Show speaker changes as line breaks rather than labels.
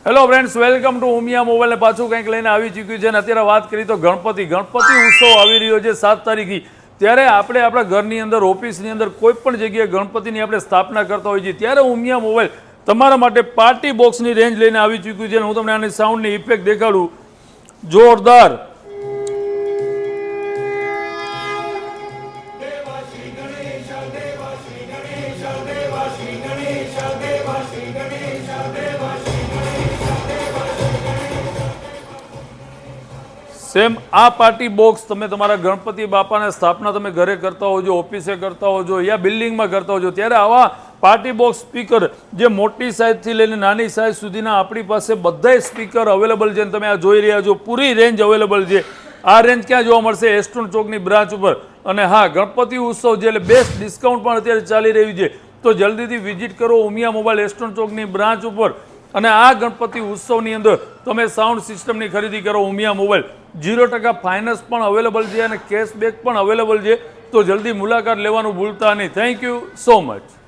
Hello friends, welcome to Umiya mobile. ને પાછું કંઈક લઈને આવી ચૂક્યું છે. અને અત્યારે વાત કરી તો ગણપતિ ઉત્સવ આવી રહ્યો છે 7 તારીખથી. ત્યારે આપણે આપણા ઘરની અંદર, ઓફિસની અંદર, કોઈ પણ જગ્યાએ ગણપતિની આપણે સ્થાપના કરતા હોઈએ છીએ. ત્યારે ઉમિયા મોબાઈલ તમારા માટે પાર્ટી બોક્સની રેન્જ લઈને આવી ચૂક્યું છે. અને હું તમને આની સાઉન્ડની ઇફેક્ટ દેખાડું. જોરદાર. સેમ આ પાર્ટી બોક્સ તમે તમારા ગણપતિ બાપાની સ્થાપના તમે ઘરે કરતા હોજો, ઓફિસે કરતા હોજો યા બિલ્ડિંગમાં કરતા હોજો, ત્યારે આવા પાર્ટી બોક્સ સ્પીકર જે મોટી સાઇઝથી લઈને નાની સાઇઝ સુધીના આપણી પાસે બધાય સ્પીકર અવેલેબલ છે. તમે આ જોઈ રહ્યા છો, પૂરી રેન્જ અવેલેબલ છે. આ રેન્જ ક્યાં જોવા મળશે? એસ્ટ્રોન ચોકની બ્રાન્ચ ઉપર. અને હા, ગણપતિ ઉત્સવ છે એટલે બેસ્ટ ડિસ્કાઉન્ટ પણ અત્યારે ચાલી રહ્યું છે. તો જલ્દીથી વિઝિટ કરો ઉમિયા મોબાઈલ એસ્ટ્રોન ચોકની બ્રાન્ચ ઉપર. અને આ ગણપતિ ઉત્સવની અંદર તમે સાઉન્ડ સિસ્ટમની ખરીદી કરો ઉમિયા મોબાઈલ. 0% ફાઇનાન્સ પણ અવેલેબલ છે અને કેશબેક પણ અવેલેબલ છે. તો જલ્દી મુલાકાત લેવાનું ભૂલતા નહીં. Thank you so much.